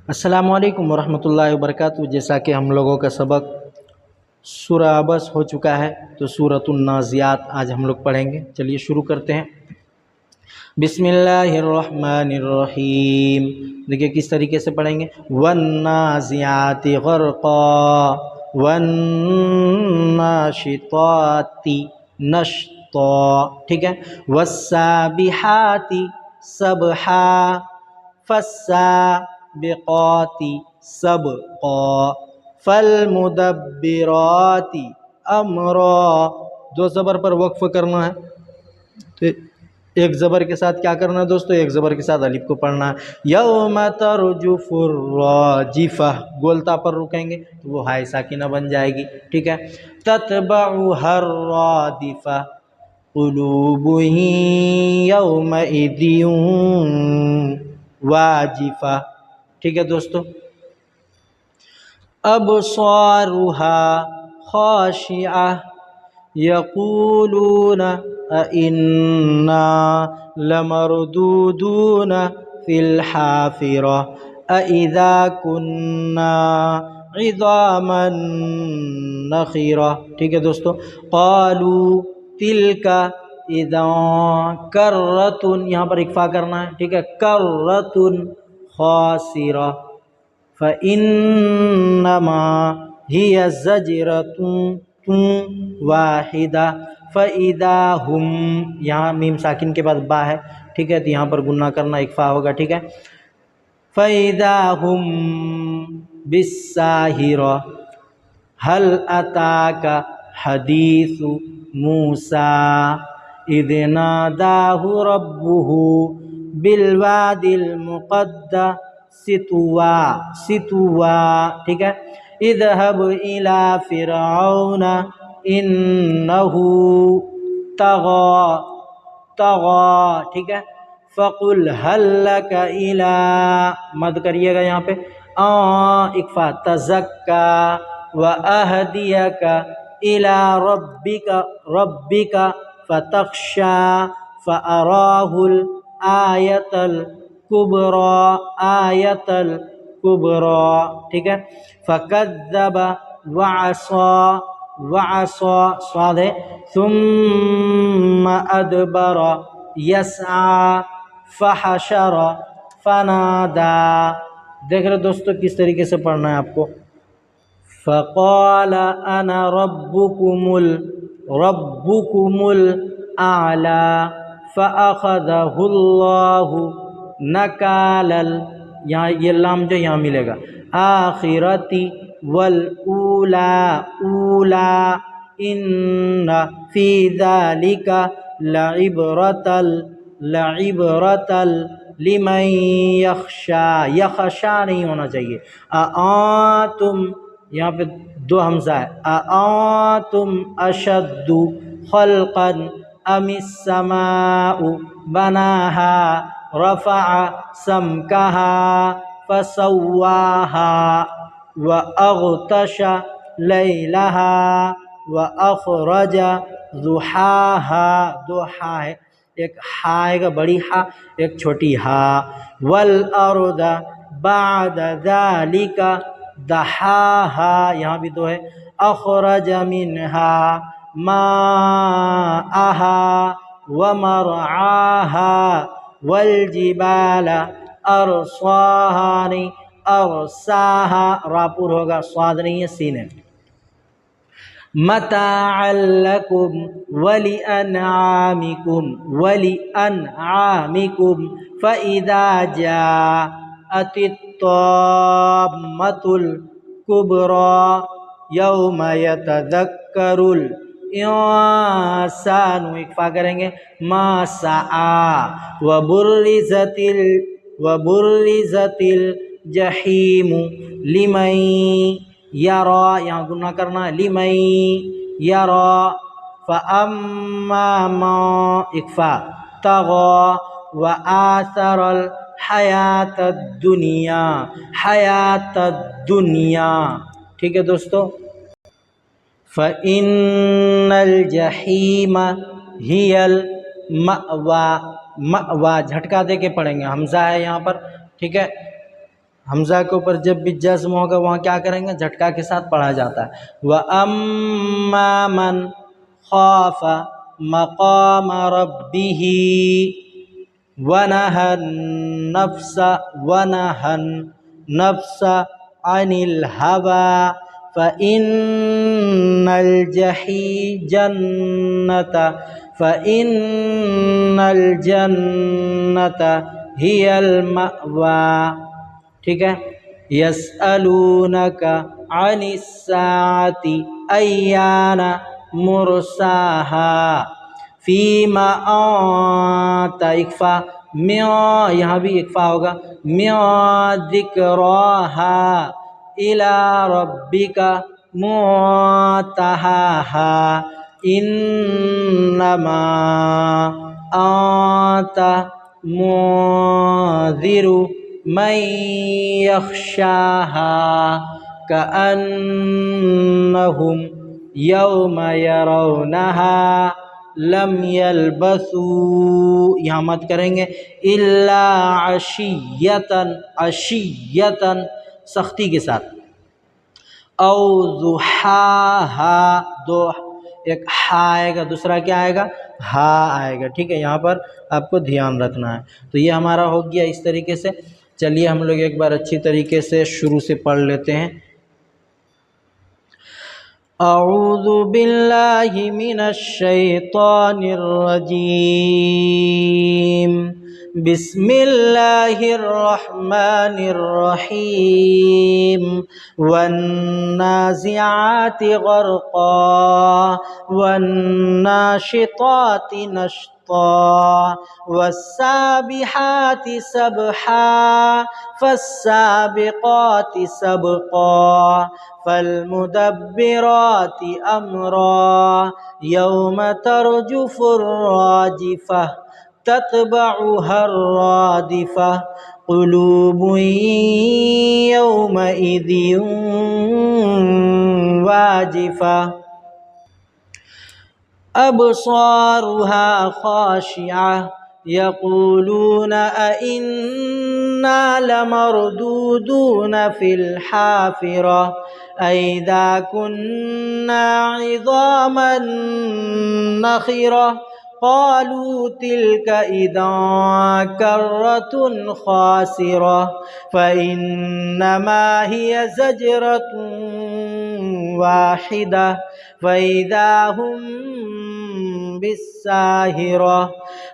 السلام علیکم ورحمۃ اللہ وبرکاتہ۔ جیسا کہ ہم لوگوں کا سبق سورہ عبس ہو چکا ہے تو سورۃ النازعات آج ہم لوگ پڑھیں گے۔ چلیے شروع کرتے ہیں۔ بسم اللہ الرحمن الرحیم۔ دیکھیے کس طریقے سے پڑھیں گے۔ والنازعات غرقا والناشطات نشطا، ٹھیک ہے۔ والسابحات سبحا فالسابقات سبقا فالمدبرات امرا۔ دو زبر پر وقف کرنا ہے تو ایک زبر کے ساتھ کیا کرنا ہے دوستو، ایک زبر کے ساتھ الف کو پڑھنا ہے۔ یوم ترجف الراجفہ، گولتا پر رکیں گے تو وہ ہائے ساکنہ بن جائے گی، ٹھیک ہے۔ تتبعها الرادفہ قلوب یومئذ واجفہ، ٹھیک ہے دوستو۔ ابصارها خاشعہ یقولون أئنا لمردودون في الحافرة أئذا كنا عظاما نخرة، ٹھیک ہے دوستو۔ قالوا تلك اذا کرۃ، یہاں پر اکفا کرنا ہے، ٹھیک ہے۔ کرۃ خاسرة فإنما هي زجرة واحدة فَإِذَا هُمْ، یہاں میم ساکن کے بعد با ہے، ٹھیک ہے، تو یہاں پر گنہ کرنا اکفا ہوگا، ٹھیک ہے۔ فَإِذَا هُمْ بِالسَّاهِرَةِ هَلْ أَتَاكَ حَدِيثُ مُوسَىٰ إِذْ نَادَاهُ رَبُّهُ بِالْوَادِ الْمُقَدَّسِ طُوًى، ٹھیک ہے۔ اذهب إِلَى فِرْعَوْنَ انہ طغى، ٹھیک ہے۔ فقل هل لك الى، مد کریے گا یہاں پہ اکفا، تزکا واہدیک الى ربک فتخشى فأراه الآیۃ الکبریٰ، ٹھیک ہے۔ فکذب وعصى صاد ہے، ثم ادبر یسعى فحشر فنادى۔ دیکھ رہے دوستو کس طریقے سے پڑھنا ہے آپ کو۔ فقال انا ربكم الاعلى فاخذه الله نکال، یہاں یہ لام جو یہاں ملے گا، آخرتی والاولا، اولا، ان فی ذالک لعبرۃ لمن یخشی، یخشا نہیں ہونا چاہیے، اانتم، یہاں پہ دو حمزہ ہے، اانتم اشد خلقا ام السماء بناها رفع سمكها فسواها وأغطش ليلها وأخرج ضحاها، دو ہا ہے، ایک ہا آئے گا بڑی ہا، ایک چھوٹی ہا۔ والأرض بعد ذلك دحاها، یہاں بھی دو ہے، أخرج منها ماءها ومرعاها والجبال أرصاها، ارساہا، راپور ہوگا، صاد نہیں ہے، سین ہے۔ متاعا لکم ولانعامکم فاذا جاءت الطامة الكبرى یوم یتذکر الانسان، اکفا کریں گے، ما سعى وبرزت الجحیم لمن یرا، یہاں گنہ کرنا ہے، لمن یرا، فاما من، اکفا، طغى وآثر الحیات الدنیا، حیات الدنیا، ٹھیک ہے دوستو۔ فإن الجحیم ہی المأوى، مأوى جھٹکا دے کے پڑھیں گے، حمزہ ہے یہاں پر، ٹھیک ہے، हमज़ा के ऊपर जब भी जज्म होगा वहाँ क्या करेंगे, झटका के साथ पढ़ा जाता है। व अम्मा मन खाफा मक़ाम रब्बिही वनहन नफ्सा अनिल हवा फ़इन्नल जन्नता हियल मअवा। ठीक है। यसअलूनका अनिस्साअति अय्याना मुरसाहा फीमा अंता इक्फा म्या, यहाँ भी इक्फा होगा, म्या ज़िक्राहा इला रब्बिका मुंतहाहा इन्नमा अंता मुंज़िरु मन यख्शाहा कअन्नहुम यौमा यरौनहा लम यल्बसू, यहाँ मत करेंगे, इल्ला अशियतन सख्ती के साथ, औ ज़ुहाहा, दो एक हा आएगा, दूसरा क्या आएगा, हा आएगा। ठीक है, यहाँ पर आपको ध्यान रखना है। तो ये हमारा हो गया इस तरीके से। चलिए हम लोग एक बार अच्छी तरीके से शुरू से पढ़ लेते हैं। अऊज़ु बिल्लाहि मिनश शैतानिर रजीम। बिस्मिल्लाहिर रहमानिर रहीम। वन्नाज़िआति ग़र्क़ा वन्नाशिताति नश्ता वस्साबिहाति सबहा फस्साबिक़ाति सबक़ा फल्मुदब्बिराति अम्रा यौम तर्जुफुर राजिफ़ा तत्बअुहर रादिफ़ा क़ुलूबुन यौमइज़िन वाजिफ़ा अब्सारुहा ख़ाशिआ यक़ूलून अइन्ना लमरदूदून फ़िल हाफ़िरा अइज़ा कुन्ना इज़ामन नख़िरा क़ालू तिल्क इज़न कर्रतुन ख़ासिरा फ़इन्नमा हिय ज़जरतुन वाहिदा फ़इज़ा हुम बिस्साहिरा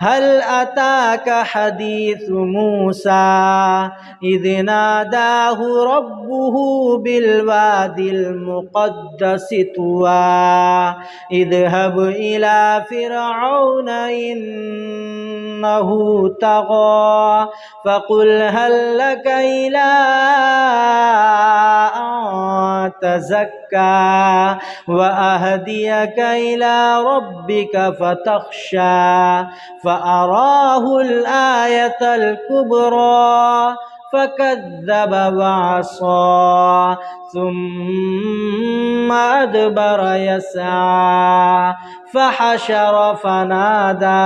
हल अताक हदीसु मूसा इज़ नादाहु रब्बुहु बिलवादिल मुक़द्दसि तुवा इज़हब इला फ़िरऔन इन्नहु तग़ा फ़क़ुल हल लक इला अन तज़क्का व अहदियक इला रब्बिक फ़तख़्शा फ़अराहुल आयतल कुब्रा फ़कज़्ज़ब वअसा सुम्मा अदबर यसआ फ़हशर फ़नादा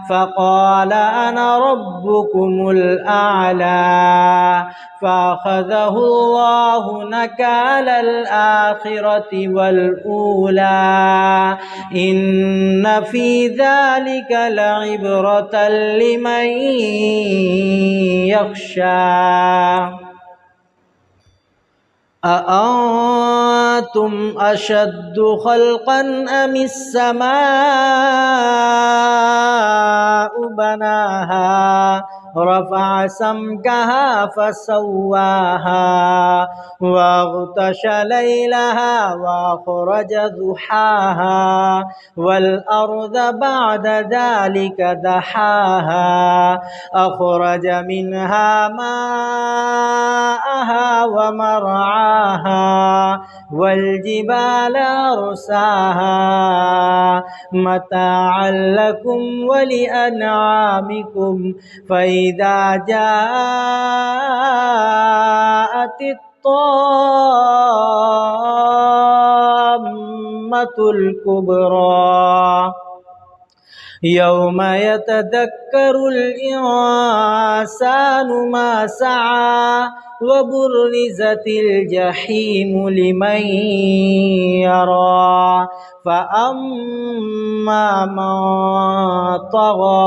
फ़क़ाल अना रब्बुकुमुल अअला फ़अख़ज़हु अल्लाहु नकालल आखिरति वल ऊला इन्न फ़ी ज़ालिक लइब्रतन लिमन यख्शा अअंतुम अशद्दु ख़ल्क़न अमिस समाउ बनाहा रफ़अ समकहा फ़सव्वाहा वअग़तश लैलहा वअख़रज दुहाहा वल अर्ज़ बअद ज़ालिक दहाहा अख़रज मिनहा माअहा वमरआहा वल्जिबाल अरसाहा मताअन लकुम वलिअनआमिकुम फ़इज़ा जाअतित ताम्मतुल कुब्रा यौम यतदक्करुल इंसानु मा सआ व बुर्रिज़तिल जहीमु लिमन यरा फअम्मा मन तग़ा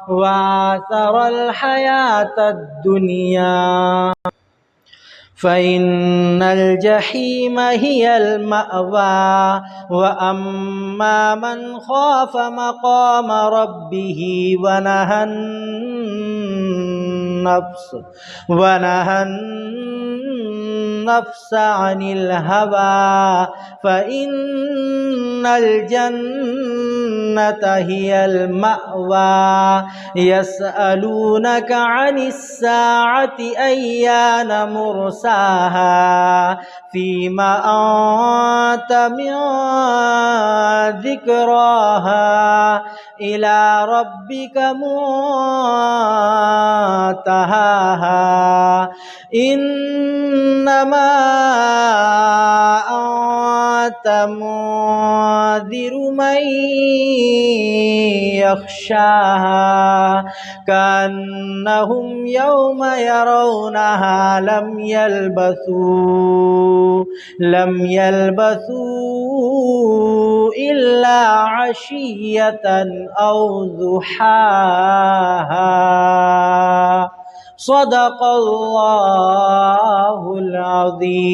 व आथरल हयातद दुनिया फ़इन्नल जहीम हियल मअवा व अम्मा मन ख़ाफ़ मक़ाम रब्बिही व नहन नफ्स अनिल हवा फ़इन्नल जन्नत हियल मअवा यसअलूनका अनिस्साअति अय्यान मुरसाहा फ़ीमा अंत मिन ज़िक्राहा इला रब्बिका मुंतहाहा इन्नमा अंत मुंज़िरु मन यख्शाहा कअन्नहुम यौम यरौनहा लम यल्बसू इल्ला अशिय्यतन औ ज़ुहाहा सदक़ल्लाहुल अज़ीम।